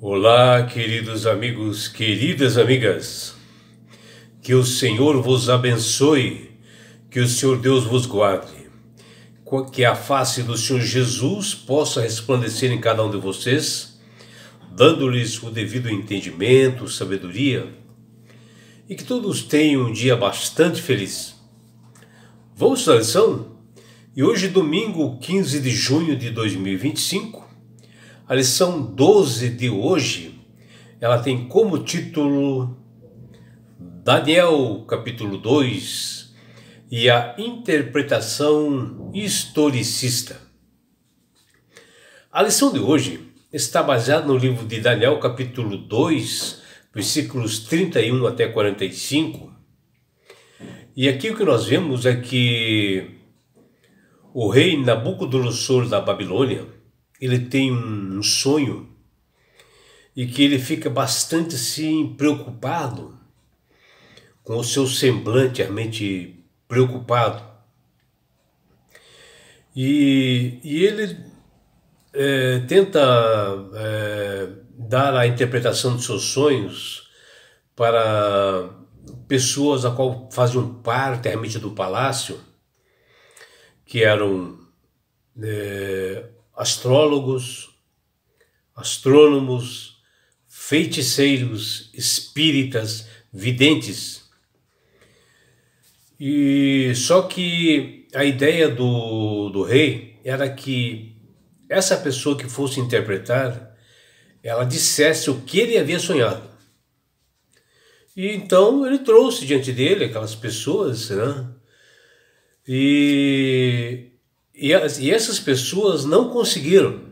Olá, queridos amigos, queridas amigas, que o Senhor vos abençoe, que o Senhor Deus vos guarde, que a face do Senhor Jesus possa resplandecer em cada um de vocês, dando-lhes o devido entendimento, sabedoria, e que todos tenham um dia bastante feliz. Vamos à lição? E hoje, domingo 15 de junho de 2025, a lição 12 de hoje, ela tem como título Daniel capítulo 2 e a interpretação historicista. A lição de hoje está baseada no livro de Daniel capítulo 2, versículos 31 até 45. E aqui o que nós vemos é que o rei Nabucodonosor da Babilônia, ele tem um sonho e que ele fica bastante assim preocupado, com o seu semblante realmente preocupado. E ele tenta dar a interpretação dos seus sonhos para pessoas a qual faziam parte realmente do palácio, que eram astrólogos, astrônomos, feiticeiros, espíritas, videntes. E só que a ideia do rei era que essa pessoa que fosse interpretar, ela dissesse o que ele havia sonhado. E então ele trouxe diante dele aquelas pessoas, né? E essas pessoas não conseguiram.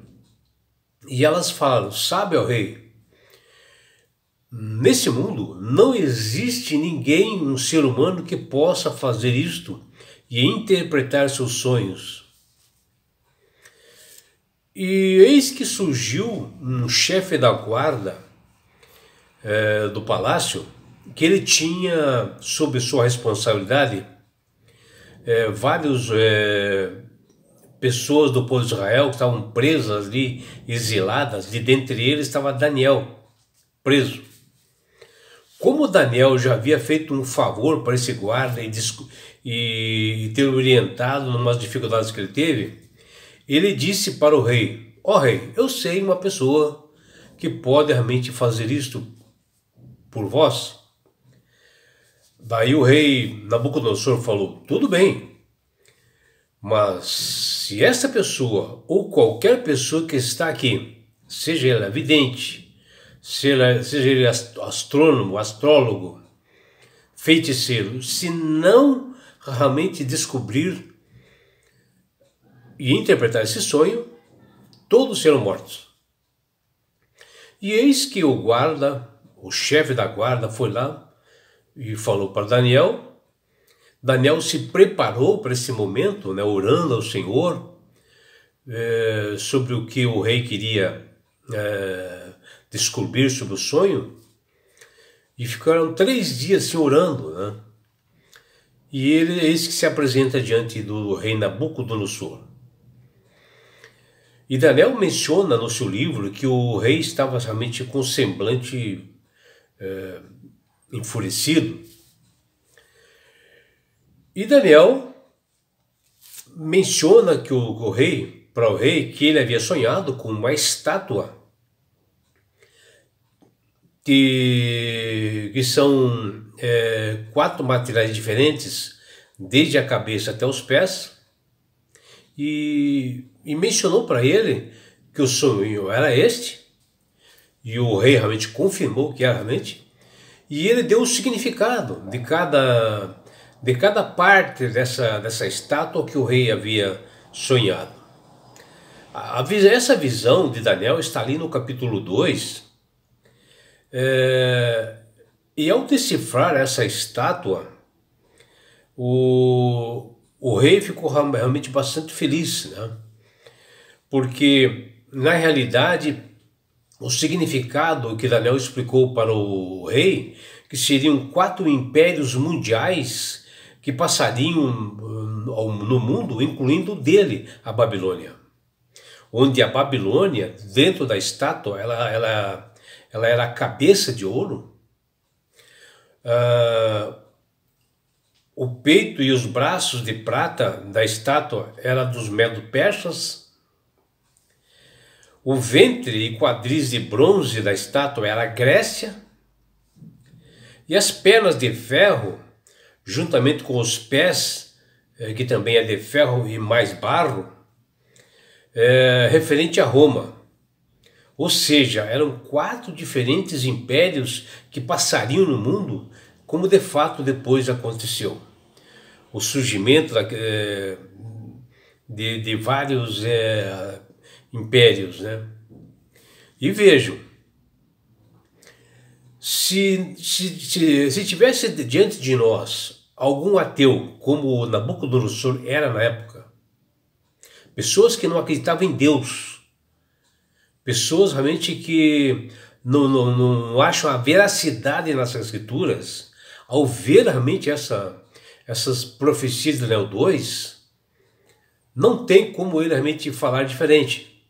E elas falam: sabe, ó rei, nesse mundo não existe ninguém, um ser humano, que possa fazer isto e interpretar seus sonhos. E eis que surgiu um chefe da guarda do palácio, que ele tinha sob sua responsabilidade vários pessoas do povo de Israel que estavam presas ali, exiladas, e dentre eles estava Daniel, preso. Como Daniel já havia feito um favor para esse guarda e ter orientado em umas dificuldades que ele teve, ele disse para o rei: ó rei, eu sei uma pessoa que pode realmente fazer isto por vós. Daí o rei Nabucodonosor falou: tudo bem, mas se essa pessoa ou qualquer pessoa que está aqui, seja ela vidente, seja ele astrônomo, astrólogo, feiticeiro, se não realmente descobrir e interpretar esse sonho, todos serão mortos. E eis que o guarda, o chefe da guarda, foi lá e falou para Daniel. Daniel se preparou para esse momento, né, orando ao Senhor sobre o que o rei queria descobrir sobre o sonho. E ficaram 3 dias assim orando, né? E eis que se apresenta diante do rei Nabucodonosor. E Daniel menciona no seu livro que o rei estava realmente com semblante enfurecido. E Daniel menciona que para o rei, que ele havia sonhado com uma estátua que são 4 materiais diferentes, desde a cabeça até os pés, e mencionou para ele que o sonho era este, e o rei realmente confirmou que era realmente, e ele deu o significado de cada parte dessa estátua que o rei havia sonhado. Essa visão de Daniel está ali no capítulo 2, e ao decifrar essa estátua, o rei ficou realmente bastante feliz, né? Porque, na realidade, o significado que Daniel explicou para o rei, que seriam 4 impérios mundiais que passariam no mundo, incluindo dele, a Babilônia. Onde a Babilônia, dentro da estátua, ela ela era a cabeça de ouro. O peito e os braços de prata da estátua eram dos medo-persas. O ventre e quadris de bronze da estátua era a Grécia. E as pernas de ferro, juntamente com os pés, que também é de ferro e mais barro, referente a Roma. Ou seja, eram 4 diferentes impérios que passariam no mundo, como de fato depois aconteceu. O surgimento de vários impérios, né? E vejam, se tivesse diante de nós algum ateu, como Nabucodonosor era na época, pessoas que não acreditavam em Deus, pessoas realmente que não acham a veracidade nas escrituras, ao ver realmente essas profecias de Daniel 2, não tem como ele realmente falar diferente,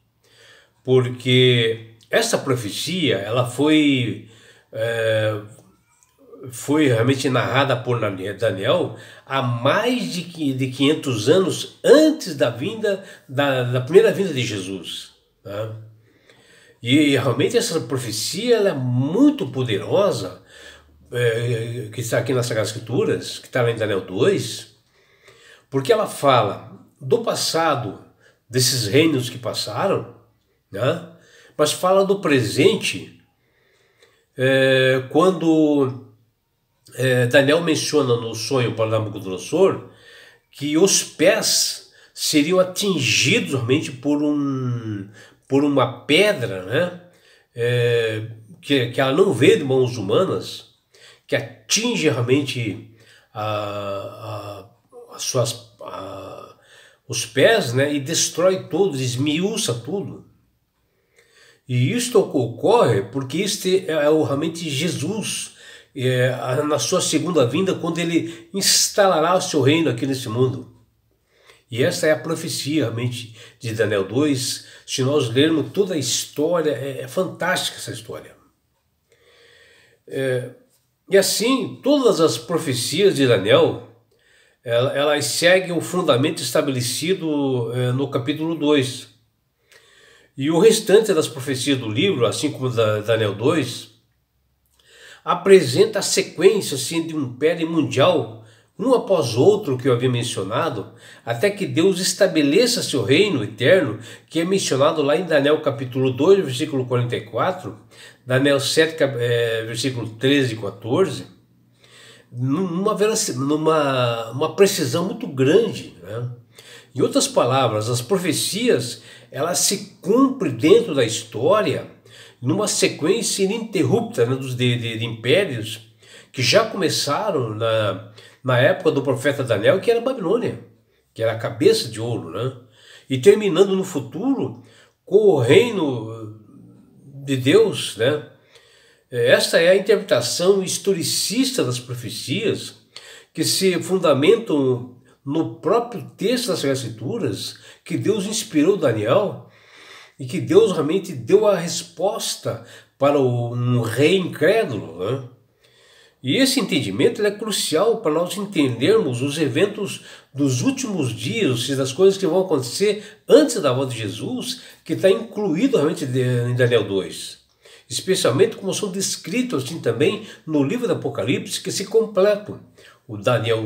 porque essa profecia ela foi realmente narrada por Daniel há mais de 500 anos antes da primeira vinda de Jesus, tá? E realmente essa profecia ela é muito poderosa, que está aqui nas Sagradas Escrituras, que está lá em Daniel 2, porque ela fala do passado desses reinos que passaram, né? Mas fala do presente, quando Daniel menciona no sonho para Nabucodonosor que os pés seriam atingidos realmente por uma pedra, né? Que ela não vê de mãos humanas, que atinge realmente os pés, né? E destrói tudo, esmiuça tudo. E isto ocorre porque este é realmente Jesus, na sua segunda vinda, quando ele instalará o seu reino aqui nesse mundo. E essa é a profecia realmente de Daniel 2. Se nós lermos toda a história, é fantástica essa história. E assim, todas as profecias de Daniel, elas seguem o fundamento estabelecido no capítulo 2. E o restante das profecias do livro, assim como da Daniel 2, apresenta a sequência assim, de um império mundial, um após outro que eu havia mencionado, até que Deus estabeleça seu reino eterno, que é mencionado lá em Daniel capítulo 2, versículo 44, Daniel 7, versículo 13 e 14, numa precisão muito grande, né? Em outras palavras, as profecias elas se cumprem dentro da história numa sequência ininterrupta, né, de impérios que já começaram na época do profeta Daniel, que era a Babilônia, que era a cabeça de ouro, né? E terminando no futuro com o reino de Deus, né? Esta é a interpretação historicista das profecias, que se fundamentam no próprio texto das Escrituras, que Deus inspirou Daniel e que Deus realmente deu a resposta para um rei incrédulo, né? E esse entendimento é crucial para nós entendermos os eventos dos últimos dias, ou seja, das coisas que vão acontecer antes da volta de Jesus, que está incluído realmente em Daniel 2. Especialmente como são descritos assim também no livro do Apocalipse, que se completam. O Daniel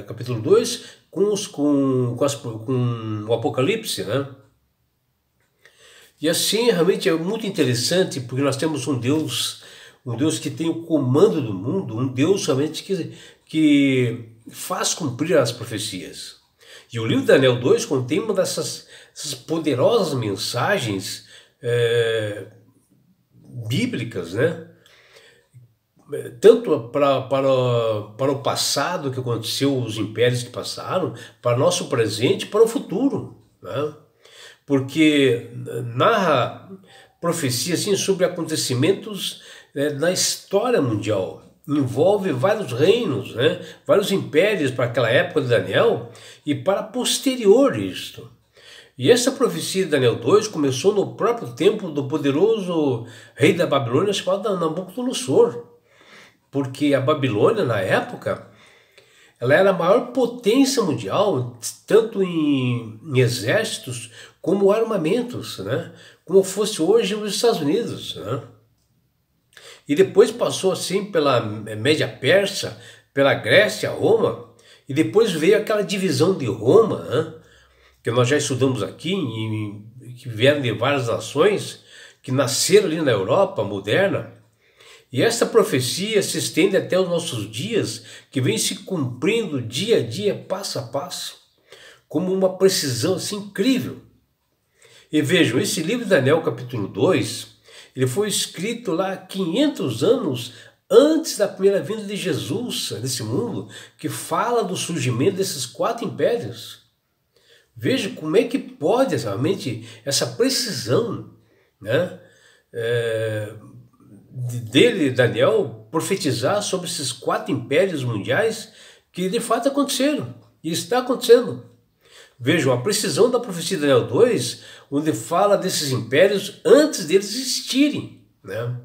capítulo 2 com o Apocalipse, né? E assim realmente é muito interessante, porque nós temos um Deus que tem o comando do mundo, um Deus realmente que faz cumprir as profecias. E o livro de Daniel 2 contém uma dessas poderosas mensagens bíblicas, né? Tanto para o passado que aconteceu, os impérios que passaram, para o nosso presente, para o futuro, né? Porque narra profecia assim, sobre acontecimentos na história mundial, envolve vários reinos, né? Vários impérios para aquela época de Daniel e para posterior isto. E essa profecia de Daniel 2 começou no próprio tempo do poderoso rei da Babilônia chamado Nabucodonosor, porque a Babilônia, na época, ela era a maior potência mundial, tanto em exércitos como armamentos, né? Como fosse hoje os Estados Unidos, né? E depois passou assim pela Média Persa, pela Grécia, Roma, e depois veio aquela divisão de Roma, né? Que nós já estudamos aqui, que vieram de várias nações, que nasceram ali na Europa moderna. E essa profecia se estende até os nossos dias, que vem se cumprindo dia a dia, passo a passo, como uma precisão assim incrível. E vejam, esse livro de Daniel, capítulo 2, ele foi escrito lá 500 anos antes da primeira vinda de Jesus nesse mundo, que fala do surgimento desses 4 impérios. Veja como é que pode realmente essa precisão, né? Dele, Daniel, profetizar sobre esses 4 impérios mundiais que de fato aconteceram e está acontecendo. Vejam, a precisão da profecia de Daniel 2, onde fala desses impérios antes deles existirem, né?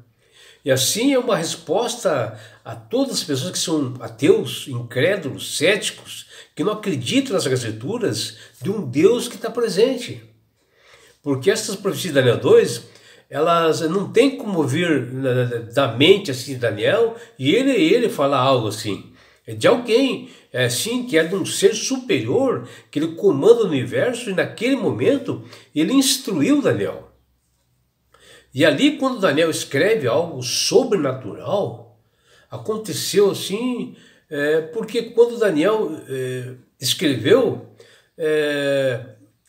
E assim é uma resposta a todas as pessoas que são ateus, incrédulos, céticos, que não acreditam nas escrituras de um Deus que está presente. Porque essas profecias de Daniel 2, elas não têm como vir da mente assim de Daniel e ele falar algo assim. É de alguém assim que é de um ser superior, que ele comanda o universo, e naquele momento ele instruiu Daniel. E ali, quando Daniel escreve algo sobrenatural, aconteceu assim, porque quando Daniel escreveu,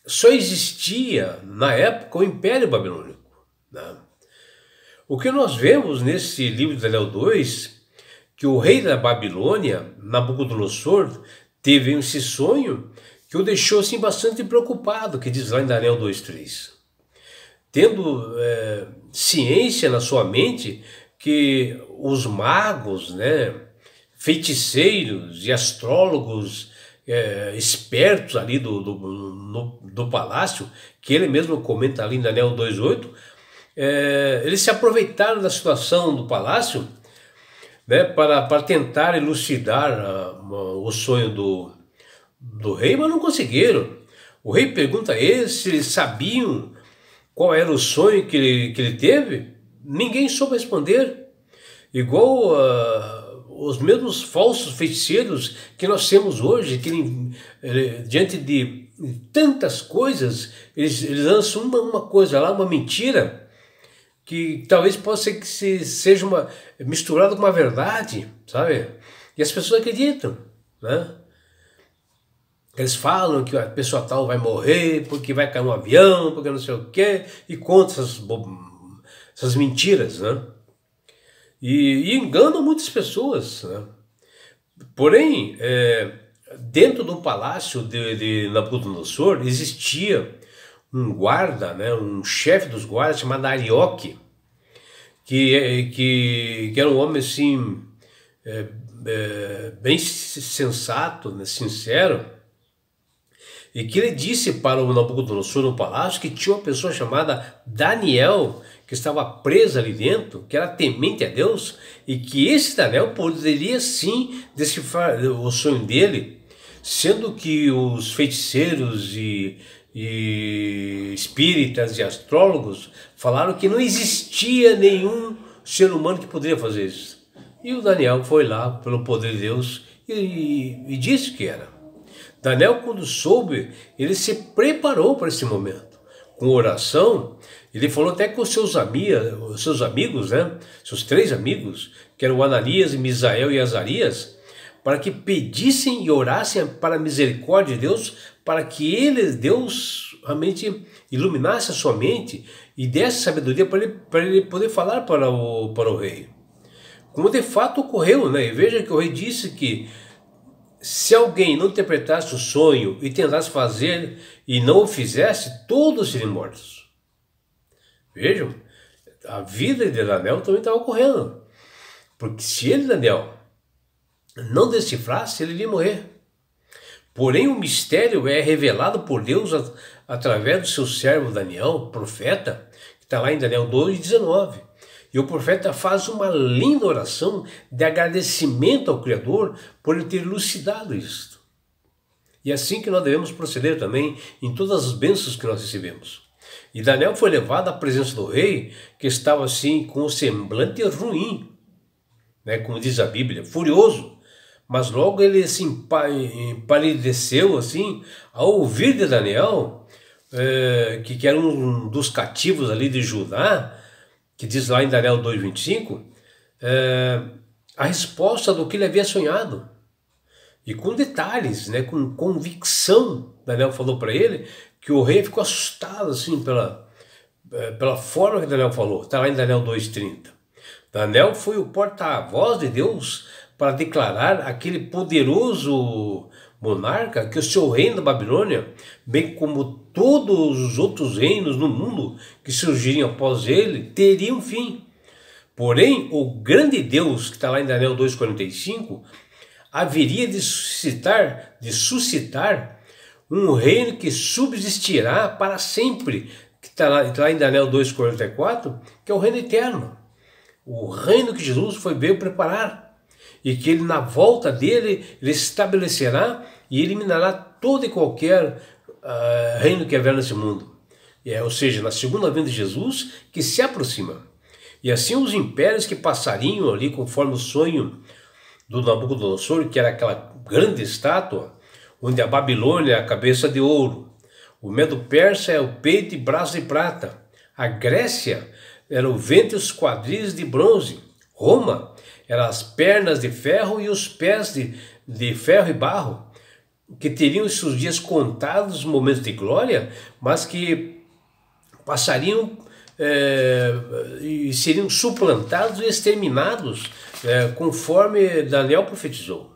só existia na época o Império Babilônico, né? O que nós vemos nesse livro de Daniel 2, que o rei da Babilônia, Nabucodonosor, teve esse sonho que o deixou assim bastante preocupado, que diz lá em Daniel 2:3. Tendo ciência na sua mente que os magos, né, feiticeiros e astrólogos espertos ali do palácio, que ele mesmo comenta ali em Daniel 2:8, eles se aproveitaram da situação do palácio, né, para tentar elucidar o sonho do rei, mas não conseguiram. O rei pergunta a eles se eles sabiam qual era o sonho que ele teve. Ninguém soube responder. Igual os mesmos falsos feiticeiros que nós temos hoje, que diante de tantas coisas, eles lançam uma coisa lá, uma mentira, que talvez possa ser que seja misturado com uma verdade, sabe? E as pessoas acreditam, né? Eles falam que a pessoa tal vai morrer porque vai cair um avião, porque não sei o quê, e contam essas mentiras, né? E enganam muitas pessoas, né? Porém, dentro do palácio de Nabucodonosor existia um guarda, né, um chefe dos guardas chamado Arioque, que era um homem assim, bem sensato, né, sincero, e que ele disse para o Nabucodonosor no palácio que tinha uma pessoa chamada Daniel, que estava presa ali dentro, que era temente a Deus, e que esse Daniel poderia sim decifrar o sonho dele, sendo que os feiticeiros e espíritas e astrólogos falaram que não existia nenhum ser humano que poderia fazer isso. E o Daniel foi lá pelo poder de Deus e disse que era. Daniel, quando soube, ele se preparou para esse momento. Com oração, ele falou até com os seus amigos, né? Seus 3 amigos, que eram Ananias, Misael e Azarias, para que pedissem e orassem para a misericórdia de Deus, para que Deus realmente iluminasse a sua mente e desse sabedoria para ele poder falar para o rei. Como de fato ocorreu, né? E veja que o rei disse que se alguém não interpretasse o sonho e tentasse fazer e não o fizesse, todos seriam mortos. Vejam, a vida de Daniel também estava ocorrendo. Porque se ele, Daniel, não decifrasse, ele iria morrer. Porém, o mistério é revelado por Deus através do seu servo Daniel, profeta, que está lá em Daniel 2:19. E o profeta faz uma linda oração de agradecimento ao Criador por ele ter elucidado isto. E é assim que nós devemos proceder também em todas as bênçãos que nós recebemos. E Daniel foi levado à presença do rei, que estava assim com o semblante ruim, né, como diz a Bíblia, furioso. Mas logo ele se empalideceu assim, ao ouvir de Daniel, que era um dos cativos ali de Judá, que diz lá em Daniel 2:25, a resposta do que ele havia sonhado. E com detalhes, né, com convicção, Daniel falou para ele que o rei ficou assustado assim pela forma que Daniel falou. Está lá em Daniel 2:30. Daniel foi o porta-voz de Deus para declarar aquele poderoso monarca que o seu reino da Babilônia, bem como todos os outros reinos no mundo que surgiriam após ele, teriam fim. Porém, o grande Deus, que está lá em Daniel 2:45, haveria de suscitar um reino que subsistirá para sempre, que está lá em Daniel 2:44, que é o reino eterno. O reino que Jesus veio preparar. E que ele, na volta dele, ele estabelecerá e eliminará todo e qualquer reino que haver nesse mundo. Ou seja, na segunda vinda de Jesus, que se aproxima. E assim os impérios que passariam ali, conforme o sonho do Nabucodonosor, que era aquela grande estátua, onde a Babilônia é a cabeça de ouro, o Medo-Persa é o peito e braço de prata, a Grécia era o ventre e os quadris de bronze, Roma eram as pernas de ferro e os pés de ferro e barro, que teriam os seus dias contados, momentos de glória, mas que passariam e seriam suplantados e exterminados, conforme Daniel profetizou.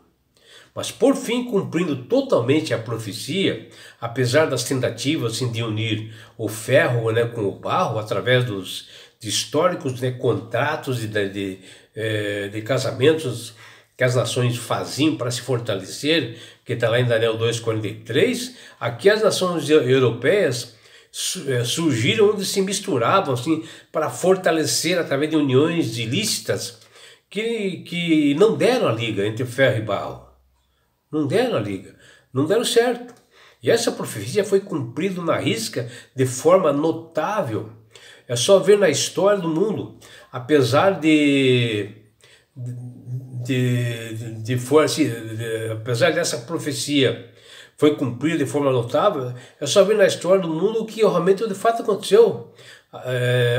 Mas por fim, cumprindo totalmente a profecia, apesar das tentativas assim, de unir o ferro, né, com o barro, através de históricos, né, contratos de casamentos que as nações faziam para se fortalecer, que está lá em Daniel 2:43, aqui as nações europeias surgiram onde se misturavam assim, para fortalecer através de uniões ilícitas que não deram a liga entre ferro e barro. Não deram a liga, não deram certo. E essa profecia foi cumprida na risca de forma notável. É só ver na história do mundo, apesar apesar dessa profecia foi cumprida de forma notável, é só ver na história do mundo o que realmente de fato aconteceu,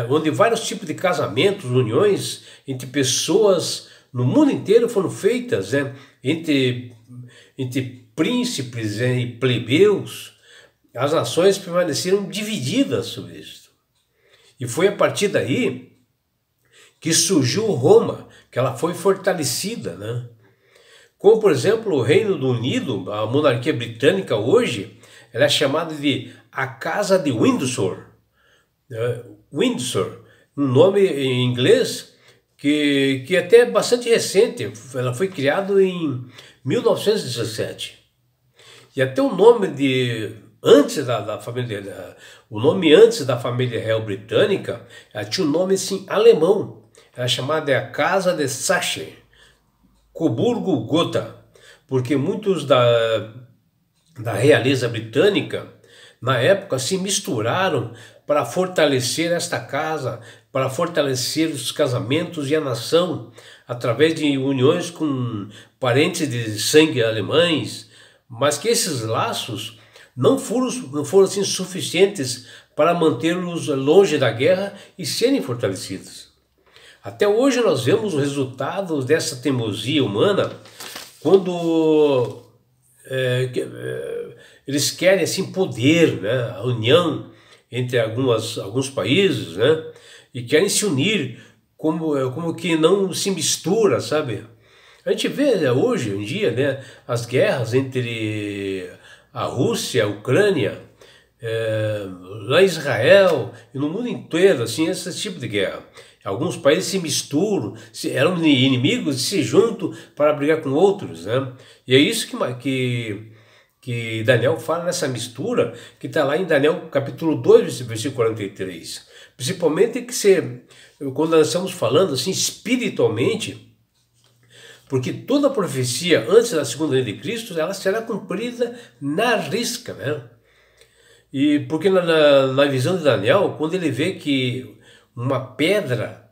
onde vários tipos de casamentos, uniões entre pessoas no mundo inteiro foram feitas, né, entre príncipes e plebeus. As nações permaneceram divididas sobre isso. E foi a partir daí que surgiu Roma, que ela foi fortalecida, né? Como, por exemplo, o Reino Unido, a monarquia britânica hoje, ela é chamada de a Casa de Windsor. Windsor, um nome em inglês que até é bastante recente. Ela foi criada em 1917. E até o nome antes da família, o nome antes da família real britânica, ela tinha um nome assim alemão. Era chamada a Casa de Saxe, Coburgo Gotha, porque muitos da realeza britânica na época se misturaram para fortalecer esta casa, para fortalecer os casamentos e a nação através de uniões com parentes de sangue alemães, mas que esses laços não foram assim, suficientes para mantê-los longe da guerra e serem fortalecidos. Até hoje nós vemos o resultado dessa teimosia humana quando eles querem assim, poder, né, a união entre alguns países, né, e querem se unir como que não se mistura, sabe? A gente vê hoje em dia, né, as guerras entre a Rússia e a Ucrânia, lá em Israel e no mundo inteiro, assim, esse tipo de guerra. Alguns países se misturam, eram inimigos e se juntam para brigar com outros, né? E é isso que Daniel fala nessa mistura que está lá em Daniel capítulo 2, versículo 43. Principalmente quando nós estamos falando assim espiritualmente, porque toda profecia antes da segunda vinda de Cristo, ela será cumprida na risca, né? E porque na visão de Daniel, quando ele vê que uma pedra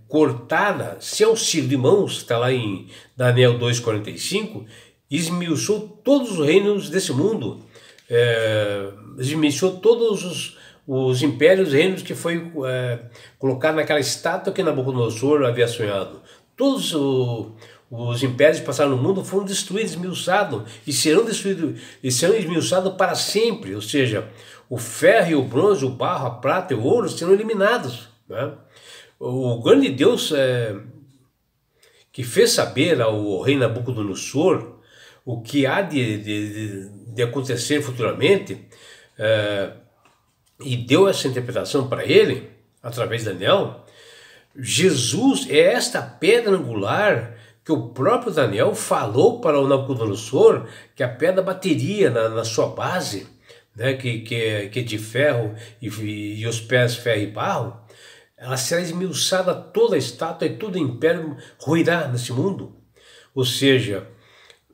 cortada, sem auxílio de mãos, está lá em Daniel 2,45, esmiuçou todos os reinos desse mundo, esmiuçou todos os impérios, reinos que foi colocado naquela estátua que Nabucodonosor havia sonhado. Todos os impérios que passaram no mundo foram destruídos, esmiuçados, e serão destruídos, e serão esmiuçados para sempre. Ou seja, o ferro e o bronze, o barro, a prata e o ouro serão eliminados, né? O grande Deus que fez saber ao rei Nabucodonosor o que há de acontecer futuramente, e deu essa interpretação para ele, através de Daniel. Jesus é esta pedra angular que o próprio Daniel falou para o Nabucodonosor, que a pedra bateria na sua base, né, que é de ferro e os pés ferro e barro. Ela será esmiuçada, toda a estátua e todo o império ruirá nesse mundo. Ou seja,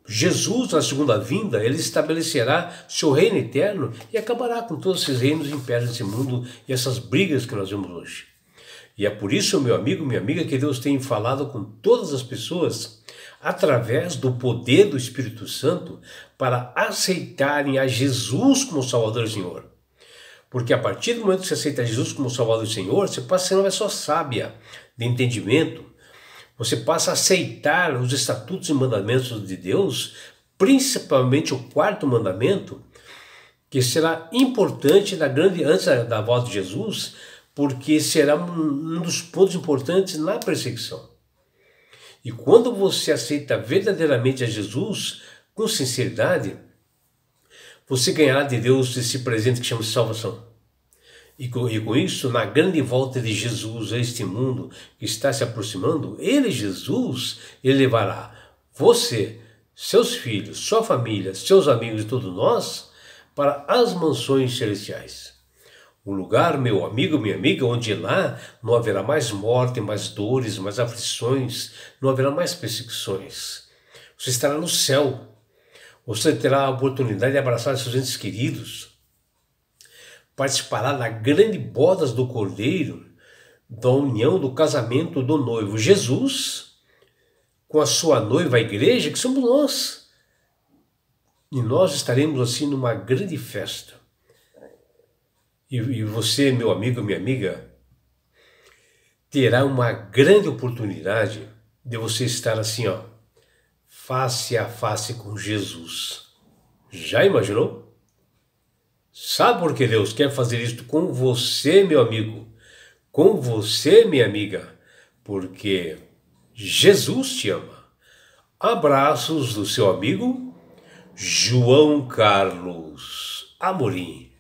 Jesus, na segunda vinda, ele estabelecerá seu reino eterno e acabará com todos esses reinos e impérios desse mundo e essas brigas que nós vemos hoje. E é por isso, meu amigo, minha amiga, que Deus tem falado com todas as pessoas através do poder do Espírito Santo para aceitarem a Jesus como Salvador e Senhor. Porque a partir do momento que você aceita Jesus como Salvador e Senhor, você passa a ser uma pessoa sábia, de entendimento. Você passa a aceitar os estatutos e mandamentos de Deus, principalmente o quarto mandamento, que será importante antes da volta de Jesus, porque será um dos pontos importantes na perseguição. E quando você aceita verdadeiramente a Jesus, com sinceridade, você ganhará de Deus esse presente que chama-se salvação. E com isso, na grande volta de Jesus a este mundo que está se aproximando, Jesus, ele levará você, seus filhos, sua família, seus amigos e todos nós para as mansões celestiais. Um lugar, meu amigo, minha amiga, onde lá não haverá mais morte, mais dores, mais aflições, não haverá mais perseguições. Você estará no céu. Você terá a oportunidade de abraçar seus entes queridos, participará da grande bodas do Cordeiro, da união, do casamento do noivo Jesus, com a sua noiva, a igreja, que somos nós. E nós estaremos assim numa grande festa. E você, meu amigo, minha amiga, terá uma grande oportunidade de você estar assim, ó, face a face com Jesus. Já imaginou? Sabe por que Deus quer fazer isto com você, meu amigo? Com você, minha amiga? Porque Jesus te ama. Abraços do seu amigo João Carlos Amorim.